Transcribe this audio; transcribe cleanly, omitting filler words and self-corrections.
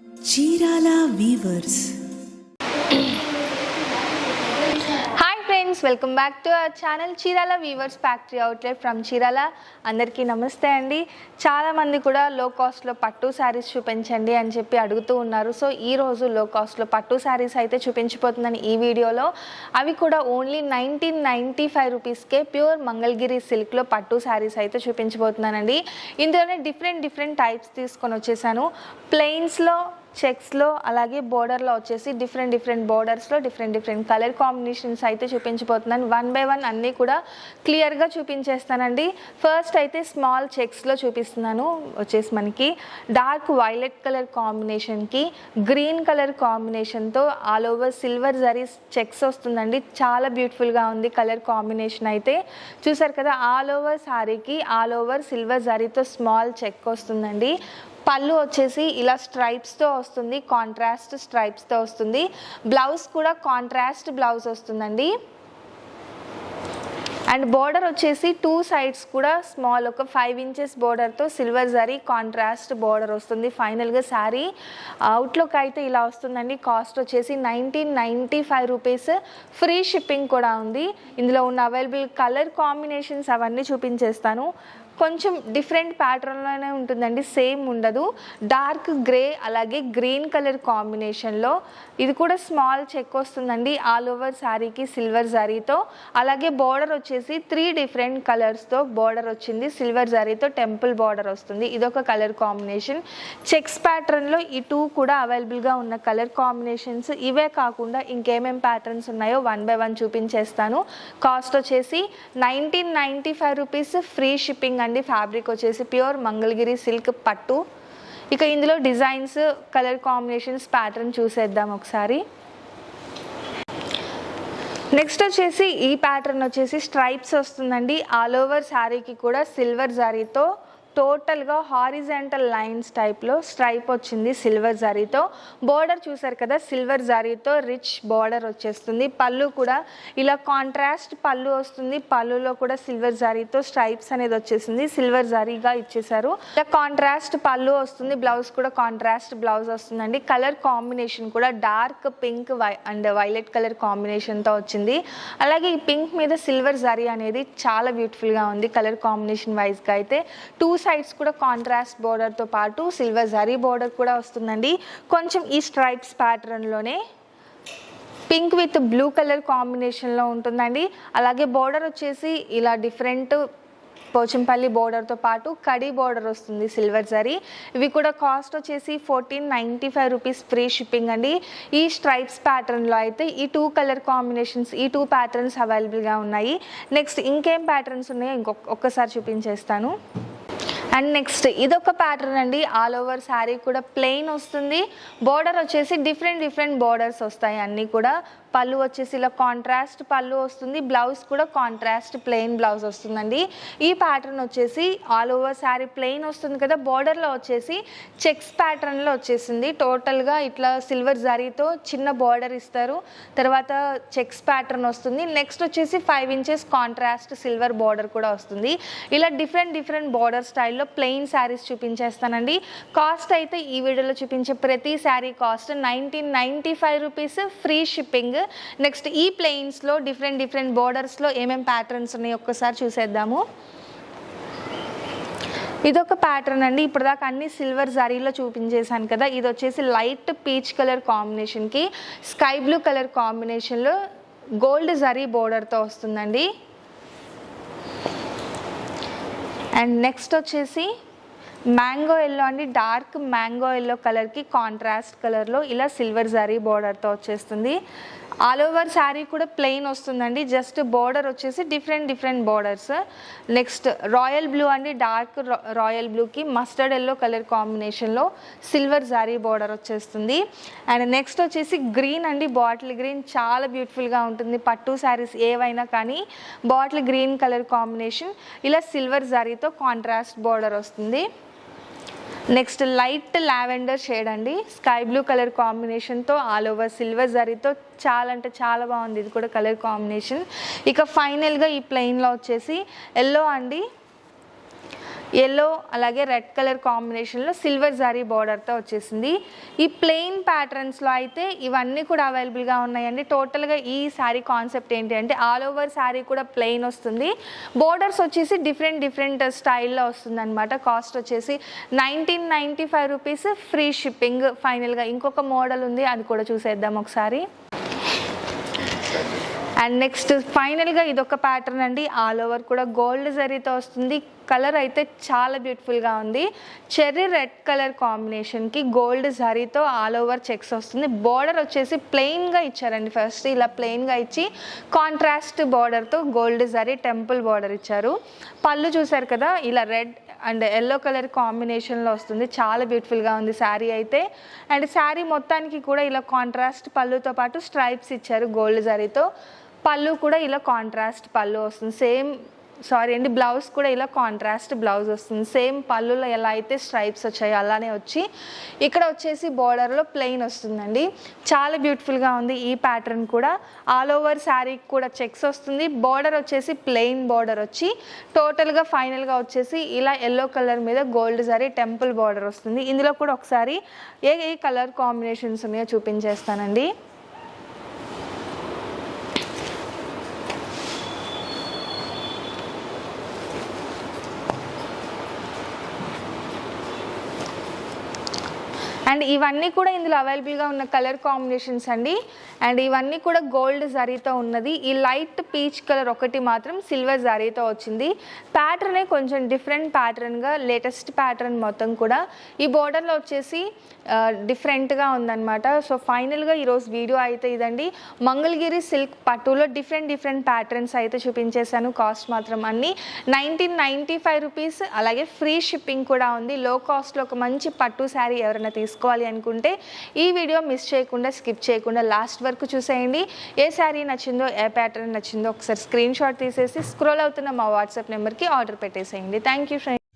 Chirala weavers. Hi friends, welcome back to our channel Chirala weavers factory outlet from Chirala. అందరికీ నమస్తే అండి. చాలామంది కూడా లో కాస్ట్లో పట్టు శారీస్ చూపించండి అని చెప్పి అడుగుతూ ఉన్నారు. సో ఈరోజు లో కాస్ట్లో పట్టు శారీస్ అయితే చూపించిపోతుందని ఈ వీడియోలో. అవి కూడా ఓన్లీ 1995 రూపీస్కే ప్యూర్ మంగళగిరి సిల్క్లో పట్టు శారీస్ అయితే చూపించబోతున్నానండి. ఇందులోనే డిఫరెంట్ టైప్స్ తీసుకొని వచ్చేసాను. ప్లెయిన్స్లో, చెక్స్లో, అలాగే బోర్డర్లో వచ్చేసి డిఫరెంట్ బోర్డర్స్లో డిఫరెంట్ కలర్ కాంబినేషన్స్ అయితే చూపించబోతున్నాను. వన్ బై వన్ అన్నీ కూడా క్లియర్గా చూపించేస్తానండి. ఫస్ట్ అయితే స్మాల్ చెక్స్లో చూపిస్తున్నాను. వచ్చేసి మనకి డార్క్ వైలెట్ కలర్ కాంబినేషన్కి గ్రీన్ కలర్ కాంబినేషన్తో all over silver zari checks వస్తుందండి. చాలా బ్యూటిఫుల్గా ఉంది కలర్ కాంబినేషన్ అయితే. చూసారు కదా, ఆల్ ఓవర్ శారీకి ఆల్ ఓవర్ సిల్వర్ జరీతో స్మాల్ చెక్ వస్తుందండి. పళ్ళు వచ్చేసి ఇలా స్ట్రైప్స్తో వస్తుంది, కాంట్రాస్ట్ స్ట్రైప్స్తో వస్తుంది. బ్లౌజ్ కూడా కాంట్రాస్ట్ బ్లౌజ్ వస్తుందండి. అండ్ బోర్డర్ వచ్చేసి 2 సైడ్స్ కూడా స్మాల్ ఒక 5 ఇంచెస్ బోర్డర్తో సిల్వర్ జరీ కాంట్రాస్ట్ బోర్డర్ వస్తుంది. ఫైనల్గా శారీ అవుట్లుక్ అయితే ఇలా వస్తుందండి. కాస్ట్ వచ్చేసి 1995 రూపీస్. ఫ్రీ షిప్పింగ్ కూడా ఉంది. ఇందులో ఉన్న అవైలబుల్ కలర్ కాంబినేషన్స్ అవన్నీ చూపించేస్తాను. కొంచెం డిఫరెంట్ ప్యాటర్న్లోనే ఉంటుందండి, సేమ్ ఉండదు. డార్క్ గ్రే అలాగే గ్రీన్ కలర్ కాంబినేషన్లో ఇది కూడా స్మాల్ చెక్ వస్తుందండి ఆల్ ఓవర్ శారీకి సిల్వర్ జరీతో. అలాగే బోర్డర్ వచ్చేసి 3 డిఫరెంట్ కలర్స్తో బోర్డర్ వచ్చింది. సిల్వర్ జరీతో టెంపుల్ బోర్డర్ వస్తుంది. ఇదొక కలర్ కాంబినేషన్. చెక్స్ ప్యాటర్న్లో ఈ 2 కూడా అవైలబుల్గా ఉన్న కలర్ కాంబినేషన్స్. ఇవే కాకుండా ఇంకేమేం ప్యాటర్న్స్ ఉన్నాయో వన్ బై వన్ చూపించేస్తాను. కాస్ట్ వచ్చేసి 1995 రూపీస్. ఫ్రీ షిప్పింగ్ అండి. ఫ్యాబ్రిక్ వచ్చేసి ప్యూర్ మంగళగిరి సిల్క్ పట్టు. ఇక ఇందులో డిజైన్స్, కలర్ కాంబినేషన్స్, ప్యాటర్న్ చూసేద్దాం ఒకసారి. నెక్స్ట్ వచ్చేసి ఈ ప్యాటర్న్ వచ్చేసి స్ట్రైప్స్ వస్తుందండి. ఆల్ ఓవర్ శారీకి కూడా సిల్వర్ జరీతో టోటల్గా హారిజాంటల్ లైన్స్ టైప్లో స్ట్రైప్ వచ్చింది సిల్వర్ జరీతో. బోర్డర్ చూసారు కదా, సిల్వర్ జరీతో రిచ్ బోర్డర్ వచ్చేస్తుంది. పళ్ళు కూడా ఇలా కాంట్రాస్ట్ పళ్ళు వస్తుంది. పళ్ళులో కూడా సిల్వర్ జరీతో స్ట్రైప్స్ అనేది వచ్చేసింది. సిల్వర్ జరీగా ఇచ్చేసారు. ఇలా కాంట్రాస్ట్ పళ్ళు వస్తుంది. బ్లౌజ్ కూడా కాంట్రాస్ట్ బ్లౌజ్ వస్తుందండి. కలర్ కాంబినేషన్ కూడా dark pink and violet colour కాంబినేషన్తో వచ్చింది. అలాగే ఈ పింక్ మీద సిల్వర్ జరీ అనేది చాలా బ్యూటిఫుల్గా ఉంది కలర్ కాంబినేషన్ వైజ్గా అయితే. 2 సైడ్స్ కూడా కాంట్రాస్ట్ బోర్డర్తో పాటు సిల్వర్ జరీ బోర్డర్ కూడా వస్తుందండి. కొంచెం ఈ స్ట్రైప్స్ ప్యాటర్న్లోనే పింక్ విత్ బ్లూ కలర్ కాంబినేషన్లో ఉంటుందండి. అలాగే బోర్డర్ వచ్చేసి ఇలా డిఫరెంట్ పోచంపల్లి బోర్డర్తో పాటు కడీ బోర్డర్ వస్తుంది సిల్వర్ జరీ. ఇవి కూడా కాస్ట్ వచ్చేసి 1495 రూపీస్. ఫ్రీ షిప్పింగ్ అండి. ఈ స్ట్రైప్స్ ప్యాటర్న్లో అయితే ఈ 2 కలర్ కాంబినేషన్స్, ఈ 2 ప్యాటర్న్స్ అవైలబుల్గా ఉన్నాయి. నెక్స్ట్ ఇంకేం ప్యాటర్న్స్ ఉన్నాయో ఒక్కసారి చూపించేస్తాను. అండ్ నెక్స్ట్ ఇదొక ప్యాటర్న్ అండి. ఆల్ ఓవర్ శారీ కూడా ప్లెయిన్ వస్తుంది. బోర్డర్ వచ్చేసి డిఫరెంట్ బోర్డర్స్ వస్తాయి అన్నీ కూడా. పళ్ళు వచ్చేసి ఇలా కాంట్రాస్ట్ పళ్ళు వస్తుంది. బ్లౌజ్ కూడా కాంట్రాస్ట్ ప్లెయిన్ బ్లౌజ్ వస్తుందండి. ఈ ప్యాటర్న్ వచ్చేసి ఆల్ ఓవర్ శారీ ప్లెయిన్ వస్తుంది కదా, బోర్డర్లో వచ్చేసి చెక్స్ ప్యాటర్న్లో వచ్చేసింది. టోటల్గా ఇట్లా సిల్వర్ జరీతో చిన్న బోర్డర్ ఇస్తారు. తర్వాత చెక్స్ ప్యాటర్న్ వస్తుంది. నెక్స్ట్ వచ్చేసి 5 ఇంచెస్ కాంట్రాస్ట్ సిల్వర్ బోర్డర్ కూడా వస్తుంది. ఇలా డిఫరెంట్ బోర్డర్ స్టైల్లో ప్లెయిన్ శారీస్ చూపించేస్తానండి. కాస్ట్ అయితే ఈ వీడియోలో చూపించే ప్రతి sari cost 1995 rupees. Free shipping. Next ఈ ప్లెయిన్స్లో డిఫరెంట్ బోర్డర్స్లో ఏమేమి ప్యాటర్న్స్ ఉన్నాయో ఒక్కసారి చూసేద్దాము. ఇదొక ప్యాటర్న్ అండి. ఇప్పుడు దాకా అన్ని సిల్వర్ జరీలో చూపించేశాను కదా. ఇది వచ్చేసి లైట్ పీచ్ కలర్ కాంబినేషన్కి స్కై బ్లూ కలర్ కాంబినేషన్లో గోల్డ్ జరీ బోర్డర్తో వస్తుందండి. అండ్ నెక్స్ట్ వచ్చేసి మ్యాంగో ఎల్లో అండి. డార్క్ మ్యాంగో ఎల్లో కలర్కి కాంట్రాస్ట్ కలర్లో ఇలా సిల్వర్ జరీ బోర్డర్తో వచ్చేస్తుంది. ఆల్ ఓవర్ శారీ కూడా ప్లెయిన్ వస్తుందండి. జస్ట్ బోర్డర్ వచ్చేసి different borders. Next royal blue అండి. డార్క్ రాయల్ బ్లూకి మస్టర్డ్ ఎల్లో కలర్ కాంబినేషన్లో సిల్వర్ జరీ బోర్డర్ వచ్చేస్తుంది. అండ్ నెక్స్ట్ వచ్చేసి గ్రీన్ అండి. బాటిల్ గ్రీన్ చాలా బ్యూటిఫుల్గా ఉంటుంది. పట్టు శారీస్ ఏవైనా కానీ బాటిల్ గ్రీన్ కలర్ కాంబినేషన్ ఇలా సిల్వర్ జరీతో కాంట్రాస్ట్ బోర్డర్ వస్తుంది. నెక్స్ట్ లైట్ లావెండర్ షేడ్ అండి. స్కై బ్లూ కలర్ కాంబినేషన్తో ఆల్ ఓవర్ సిల్వర్ జరీతో చాలా అంటే చాలా బాగుంది ఇది కూడా కలర్ కాంబినేషన్. ఇక ఫైనల్గా ఈ ప్లెయిన్లో వచ్చేసి ఎల్లో అండి. ఎల్లో అలాగే రెడ్ కలర్ కాంబినేషన్లో సిల్వర్ జరీ బార్డర్తో వచ్చేసింది. ఈ ప్లెయిన్ ప్యాటర్న్స్లో అయితే ఇవన్నీ కూడా అవైలబుల్గా ఉన్నాయండి. టోటల్గా ఈ శారీ కాన్సెప్ట్ ఏంటి అంటే ఆల్ ఓవర్ శారీ కూడా ప్లెయిన్ వస్తుంది, బోర్డర్స్ వచ్చేసి డిఫరెంట్ స్టైల్లో వస్తుంది అనమాట. కాస్ట్ వచ్చేసి 1995 రూపీస్, ఫ్రీ షిప్పింగ్. ఫైనల్గా ఇంకొక మోడల్ ఉంది, అది కూడా చూసేద్దాం ఒకసారి. అండ్ నెక్స్ట్ ఫైనల్గా ఇదొక ప్యాటర్న్ అండి, ఆల్ ఓవర్ కూడా గోల్డ్ జరీతో వస్తుంది. కలర్ అయితే చాలా బ్యూటిఫుల్గా ఉంది. చెర్రీ రెడ్ కలర్ కాంబినేషన్కి గోల్డ్ జరీతో ఆల్ ఓవర్ చెక్స్ వస్తుంది. బార్డర్ వచ్చేసి ప్లెయిన్గా ఇచ్చారండి. ఫస్ట్ ఇలా ప్లెయిన్గా ఇచ్చి కాంట్రాస్ట్ బార్డర్తో గోల్డ్ జరీ టెంపుల్ బార్డర్ ఇచ్చారు. పళ్ళు చూసారు కదా, ఇలా రెడ్ అండ్ ఎల్లో కలర్ కాంబినేషన్లో వస్తుంది. చాలా బ్యూటిఫుల్గా ఉంది శారీ అయితే. అండ్ శారీ మొత్తానికి కూడా ఇలా కాంట్రాస్ట్ పళ్ళుతో పాటు స్ట్రైప్స్ ఇచ్చారు గోల్డ్ జరీతో. పళ్ళు కూడా ఇలా కాంట్రాస్ట్ పళ్ళు వస్తుంది. బ్లౌజ్ కూడా ఇలా కాంట్రాస్ట్ బ్లౌజ్ వస్తుంది. సేమ్ పళ్ళులో ఎలా అయితే స్ట్రైప్స్ వచ్చాయో అలానే వచ్చి ఇక్కడ వచ్చేసి బార్డర్లో ప్లెయిన్ వస్తుందండి. చాలా బ్యూటిఫుల్గా ఉంది ఈ ప్యాటర్న్ కూడా. ఆల్ ఓవర్ శారీకి కూడా చెక్స్ వస్తుంది. బార్డర్ వచ్చేసి ప్లెయిన్ బార్డర్ వచ్చి టోటల్గా ఫైనల్గా వచ్చేసి ఇలా ఎల్లో కలర్ మీద గోల్డ్ జరీ టెంపుల్ బార్డర్ వస్తుంది. ఇందులో కూడా ఒకసారి ఏ కలర్ కాంబినేషన్స్ ఉన్నాయో చూపించేస్తానండి. అండ్ ఇవన్నీ కూడా ఇందులో అవైలబుల్గా ఉన్న కలర్ కాంబినేషన్స్ అండి. అండ్ ఇవన్నీ కూడా గోల్డ్ జరీతో ఉన్నది. ఈ లైట్ పీచ్ కలర్ ఒకటి మాత్రం సిల్వర్ జరీతో వచ్చింది. ప్యాటర్నే కొంచెం డిఫరెంట్ ప్యాటర్న్గా, లేటెస్ట్ ప్యాటర్న్ మొత్తం కూడా. ఈ బోర్డర్లో వచ్చేసి డిఫరెంట్గా ఉందన్నమాట. సో ఫైనల్గా ఈరోజు వీడియో అయితే ఇదండి. మంగళగిరి సిల్క్ పట్టులో డిఫరెంట్ ప్యాటర్న్స్ అయితే చూపించేశాను. కాస్ట్ మాత్రం అన్నీ 1995 రూపీస్, అలాగే ఫ్రీ షిప్పింగ్ కూడా ఉంది. లో కాస్ట్లో ఒక మంచి పట్టు శారీ ఎవరైనా తీసుకోవాలి అనుకుంటే ఈ వీడియో మిస్ చేయకుండా, స్కిప్ చేయకుండా లాస్ట్ వరకు చూసేయండి. ఏ శారీ నచ్చిందో, ఏ ప్యాటర్న్ నచ్చిందో ఒకసారి స్క్రీన్ షాట్ తీసేసి స్క్రోల్ అవుతున్న మా వాట్సాప్ నెంబర్కి ఆర్డర్ పెట్టేసేయండి. Thank you friends.